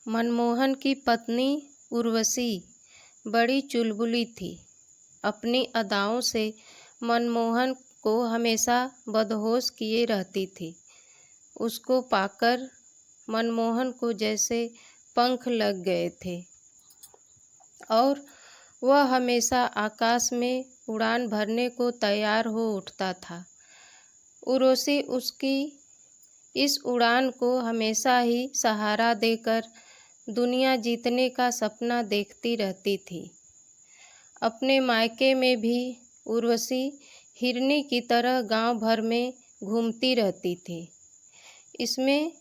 मनमोहन की पत्नी उर्वशी बड़ी चुलबुली थी। अपनी अदाओं से मनमोहन को हमेशा बदहोश किए रहती थी। उसको पाकर मनमोहन को जैसे पंख लग गए थे और वह हमेशा आकाश में उड़ान भरने को तैयार हो उठता था। उर्वशी उसकी इस उड़ान को हमेशा ही सहारा देकर दुनिया जीतने का सपना देखती रहती थी। अपने मायके में भी उर्वशी हिरनी की तरह गांव भर में घूमती रहती थी। इसमें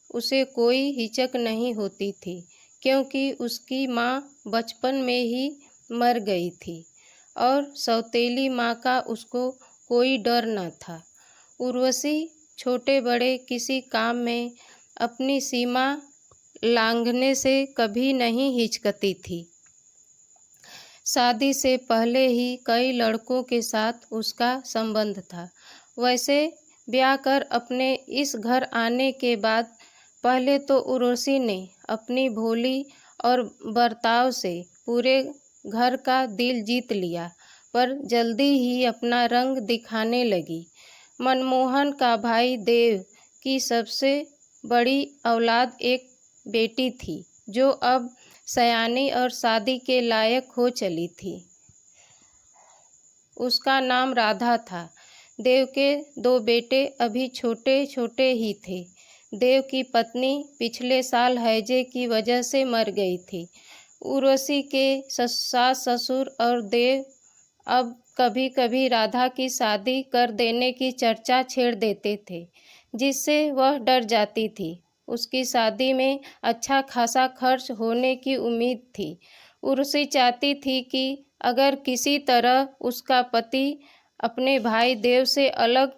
उसे कोई हिचक नहीं होती थी, क्योंकि उसकी माँ बचपन में ही मर गई थी और सौतेली माँ का उसको कोई डर न था। उर्वशी छोटे बड़े किसी काम में अपनी सीमा लांघने से कभी नहीं हिचकती थी। शादी से पहले ही कई लड़कों के साथ उसका संबंध था। वैसे ब्याह कर अपने इस घर आने के बाद पहले तो उर्वशी ने अपनी भोली और बर्ताव से पूरे घर का दिल जीत लिया, पर जल्दी ही अपना रंग दिखाने लगी। मनमोहन का भाई देव की सबसे बड़ी औलाद एक बेटी थी, जो अब सयानी और शादी के लायक हो चली थी। उसका नाम राधा था। देव के दो बेटे अभी छोटे छोटे ही थे। देव की पत्नी पिछले साल हैजे की वजह से मर गई थी। उर्वशी के सास ससुर और देव अब कभी कभी राधा की शादी कर देने की चर्चा छेड़ देते थे, जिससे वह डर जाती थी। उसकी शादी में अच्छा खासा खर्च होने की उम्मीद थी। उर्वशी चाहती थी कि अगर किसी तरह उसका पति अपने भाई देव से अलग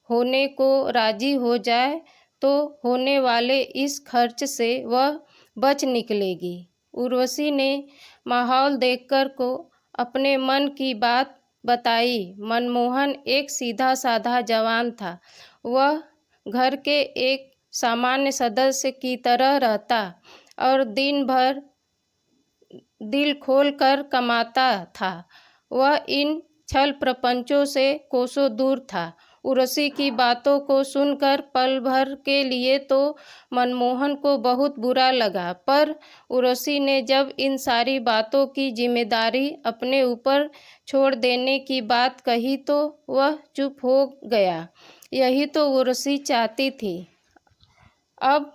होने को राजी हो जाए तो होने वाले इस खर्च से वह बच निकलेगी। उर्वशी ने माहौल देखकर को अपने मन की बात बताई। मनमोहन एक सीधा साधा जवान था। वह घर के एक सामान्य सदस्य की तरह रहता और दिन भर दिल खोल कर कमाता था। वह इन छल प्रपंचों से कोसों दूर था। उर्वशी की बातों को सुनकर पल भर के लिए तो मनमोहन को बहुत बुरा लगा, पर उर्वशी ने जब इन सारी बातों की जिम्मेदारी अपने ऊपर छोड़ देने की बात कही तो वह चुप हो गया। यही तो उर्वशी चाहती थी। अब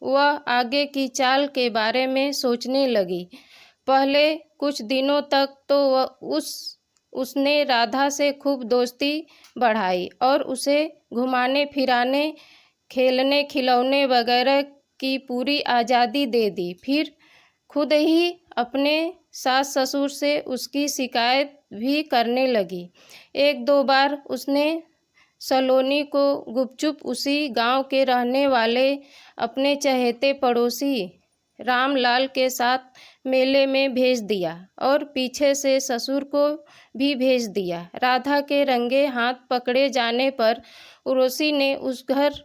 वह आगे की चाल के बारे में सोचने लगी। पहले कुछ दिनों तक तो उसने राधा से खूब दोस्ती बढ़ाई और उसे घुमाने फिराने, खेलने खिलौने वगैरह की पूरी आज़ादी दे दी। फिर खुद ही अपने सास ससुर से उसकी शिकायत भी करने लगी। एक दो बार उसने सलोनी को गुपचुप उसी गांव के रहने वाले अपने चहेते पड़ोसी रामलाल के साथ मेले में भेज दिया और पीछे से ससुर को भी भेज दिया। राधा के रंगे हाथ पकड़े जाने पर उर्वशी ने उस घर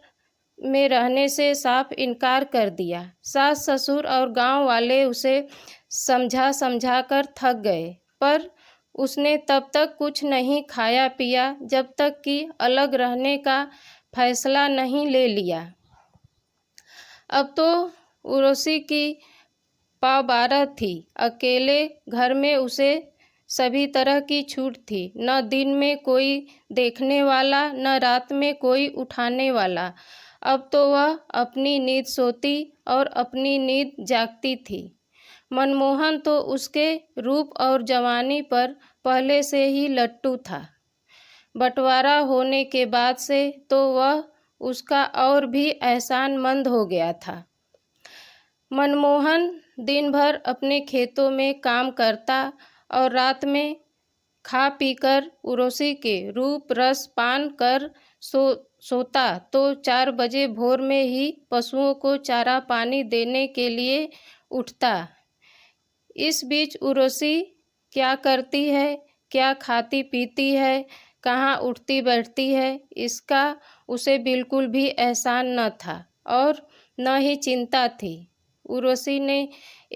में रहने से साफ इनकार कर दिया। सास ससुर और गांव वाले उसे समझा समझा कर थक गए, पर उसने तब तक कुछ नहीं खाया पिया जब तक कि अलग रहने का फैसला नहीं ले लिया। अब तो उर्वशी की पाव 12 थी। अकेले घर में उसे सभी तरह की छूट थी। न दिन में कोई देखने वाला, न रात में कोई उठाने वाला। अब तो वह अपनी नींद सोती और अपनी नींद जागती थी। मनमोहन तो उसके रूप और जवानी पर पहले से ही लट्टू था। बंटवारा होने के बाद से तो वह उसका और भी एहसानमंद हो गया था। मनमोहन दिन भर अपने खेतों में काम करता और रात में खा पीकर उर्वशी के रूप रस पान कर सोता तो 4 बजे भोर में ही पशुओं को चारा पानी देने के लिए उठता। इस बीच उर्वशी क्या करती है, क्या खाती पीती है, कहाँ उठती बैठती है, इसका उसे बिल्कुल भी एहसान न था और न ही चिंता थी। उर्वशी ने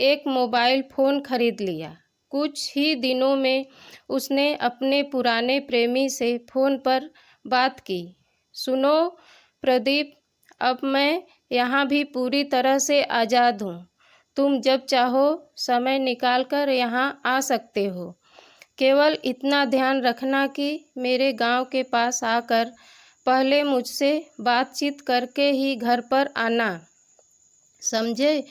एक मोबाइल फ़ोन खरीद लिया। कुछ ही दिनों में उसने अपने पुराने प्रेमी से फ़ोन पर बात की। सुनो प्रदीप, अब मैं यहाँ भी पूरी तरह से आज़ाद हूँ। तुम जब चाहो समय निकाल कर यहाँ आ सकते हो। केवल इतना ध्यान रखना कि मेरे गांव के पास आकर पहले मुझसे बातचीत करके ही घर पर आना, समझे?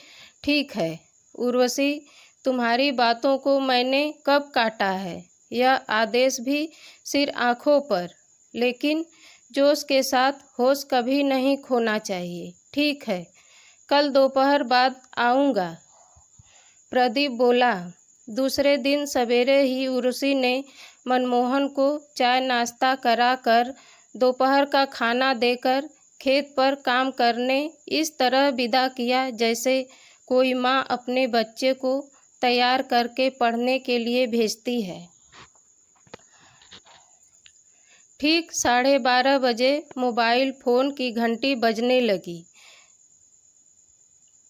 ठीक है उर्वशी, तुम्हारी बातों को मैंने कब काटा है। यह आदेश भी सिर आँखों पर, लेकिन जोश के साथ होश कभी नहीं खोना चाहिए। ठीक है, कल दोपहर बाद आऊँगा, प्रदीप बोला। दूसरे दिन सवेरे ही उर्वशी ने मनमोहन को चाय नाश्ता कराकर दोपहर का खाना देकर खेत पर काम करने इस तरह विदा किया जैसे कोई माँ अपने बच्चे को तैयार करके पढ़ने के लिए भेजती है। ठीक 12:30 बजे मोबाइल फ़ोन की घंटी बजने लगी।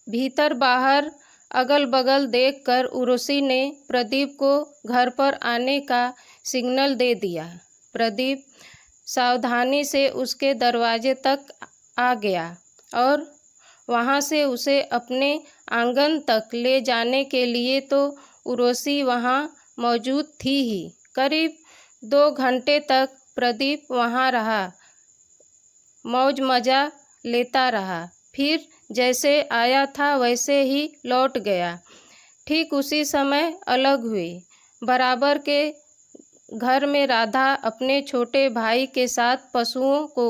भीतर बाहर अगल बगल देखकर उर्वशी ने प्रदीप को घर पर आने का सिग्नल दे दिया। प्रदीप सावधानी से उसके दरवाजे तक आ गया और वहाँ से उसे अपने आंगन तक ले जाने के लिए तो उर्वशी वहाँ मौजूद थी ही। करीब 2 घंटे तक प्रदीप वहाँ रहा, मौज मज़ा लेता रहा। फिर जैसे आया था वैसे ही लौट गया। ठीक उसी समय अलग हुई। बराबर के घर में राधा अपने छोटे भाई के साथ पशुओं को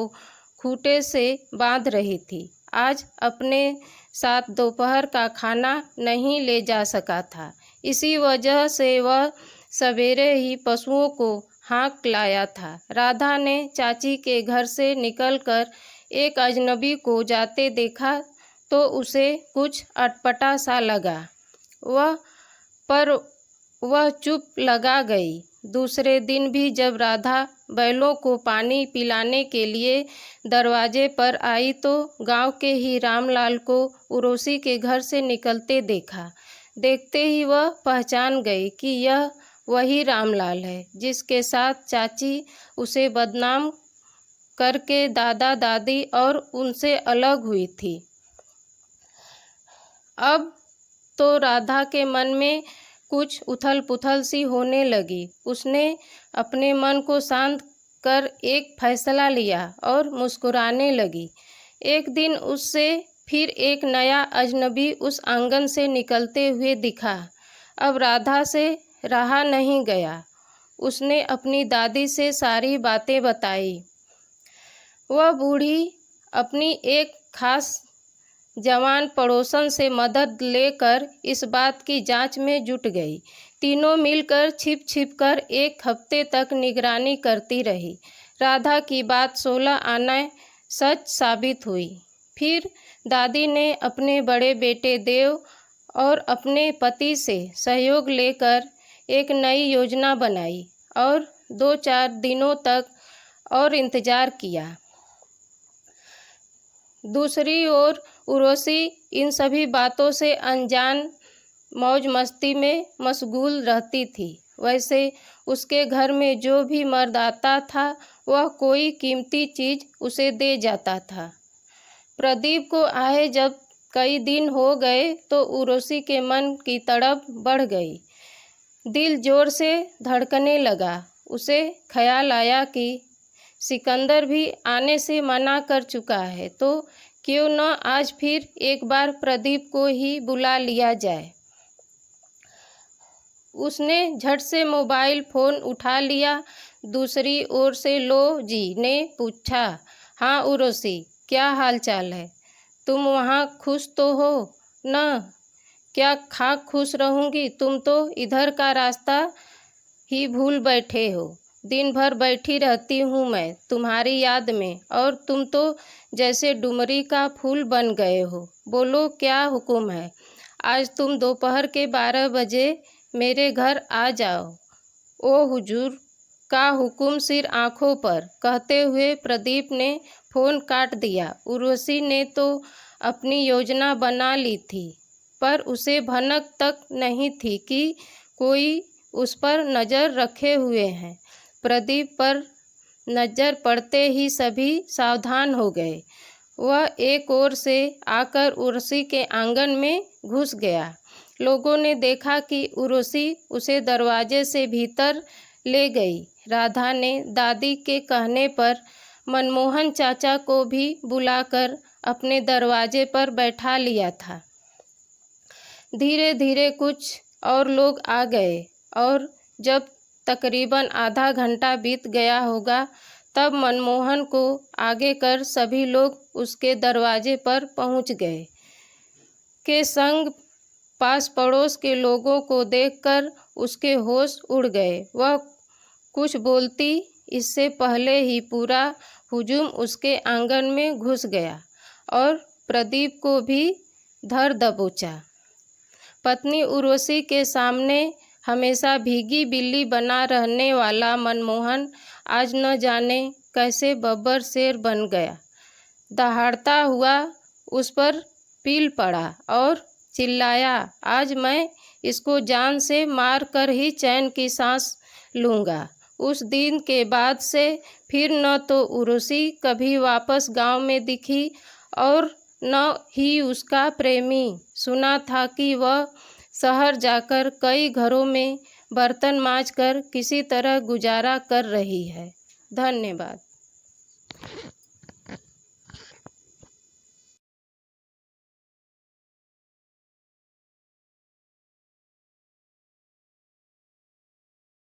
खूंटे से बांध रही थी। आज अपने साथ दोपहर का खाना नहीं ले जा सका था, इसी वजह से वह सवेरे ही पशुओं को हाँक लाया था। राधा ने चाची के घर से निकलकर एक अजनबी को जाते देखा तो उसे कुछ अटपटा सा लगा। वह चुप लगा गई। दूसरे दिन भी जब राधा बैलों को पानी पिलाने के लिए दरवाजे पर आई तो गांव के ही रामलाल को उर्वशी के घर से निकलते देखा। देखते ही वह पहचान गई कि यह वही रामलाल है जिसके साथ चाची उसे बदनाम करके दादा दादी और उनसे अलग हुई थी। अब तो राधा के मन में कुछ उथल पुथल सी होने लगी। उसने अपने मन को शांत कर एक फैसला लिया और मुस्कुराने लगी। एक दिन उससे फिर एक नया अजनबी उस आंगन से निकलते हुए दिखा। अब राधा से रहा नहीं गया। उसने अपनी दादी से सारी बातें बताई। वह बूढ़ी अपनी एक खास जवान पड़ोसन से मदद लेकर इस बात की जांच में जुट गई। तीनों मिलकर छिप छिप कर एक हफ्ते तक निगरानी करती रही। राधा की बात 16 आना सच साबित हुई। फिर दादी ने अपने बड़े बेटे देव और अपने पति से सहयोग लेकर एक नई योजना बनाई और 2-4 दिनों तक और इंतज़ार किया। दूसरी ओर उर्वशी इन सभी बातों से अनजान मौज मस्ती में मशगूल रहती थी। वैसे उसके घर में जो भी मर्द आता था वह कोई कीमती चीज़ उसे दे जाता था। प्रदीप को आए जब कई दिन हो गए तो उर्वशी के मन की तड़प बढ़ गई। दिल जोर से धड़कने लगा। उसे ख्याल आया कि सिकंदर भी आने से मना कर चुका है तो क्यों न आज फिर एक बार प्रदीप को ही बुला लिया जाए। उसने झट से मोबाइल फ़ोन उठा लिया। दूसरी ओर से लो जी ने पूछा, हाँ उर्वशी, क्या हाल चाल है? तुम वहाँ खुश तो हो न? क्या खाक खुश रहूँगी, तुम तो इधर का रास्ता ही भूल बैठे हो। दिन भर बैठी रहती हूँ मैं तुम्हारी याद में और तुम तो जैसे डुमरी का फूल बन गए हो। बोलो क्या हुक्म है? आज तुम दोपहर के 12 बजे मेरे घर आ जाओ। ओ हुजूर, का हुक्म सिर आँखों पर, कहते हुए प्रदीप ने फ़ोन काट दिया। उर्वशी ने तो अपनी योजना बना ली थी। पर उसे भनक तक नहीं थी कि कोई उस पर नज़र रखे हुए हैं। प्रदीप पर नज़र पड़ते ही सभी सावधान हो गए। वह एक ओर से आकर उर्वशी के आंगन में घुस गया। लोगों ने देखा कि उर्वशी उसे दरवाजे से भीतर ले गई। राधा ने दादी के कहने पर मनमोहन चाचा को भी बुलाकर अपने दरवाजे पर बैठा लिया था। धीरे धीरे कुछ और लोग आ गए और जब तकरीबन आधा घंटा बीत गया होगा तब मनमोहन को आगे कर सभी लोग उसके दरवाजे पर पहुंच गए। के संग पास पड़ोस के लोगों को देखकर उसके होश उड़ गए। वह कुछ बोलती इससे पहले ही पूरा हुजूम उसके आंगन में घुस गया और प्रदीप को भी धर दबोचा। पत्नी उर्वशी के सामने हमेशा भीगी बिल्ली बना रहने वाला मनमोहन आज न जाने कैसे बब्बर शेर बन गया। दहाड़ता हुआ उस पर पील पड़ा और चिल्लाया, आज मैं इसको जान से मार कर ही चैन की सांस लूँगा। उस दिन के बाद से फिर न तो उर्वशी कभी वापस गांव में दिखी और न ही उसका प्रेमी। सुना था कि वह शहर जाकर कई घरों में बर्तन मांजकर किसी तरह गुजारा कर रही है। धन्यवाद।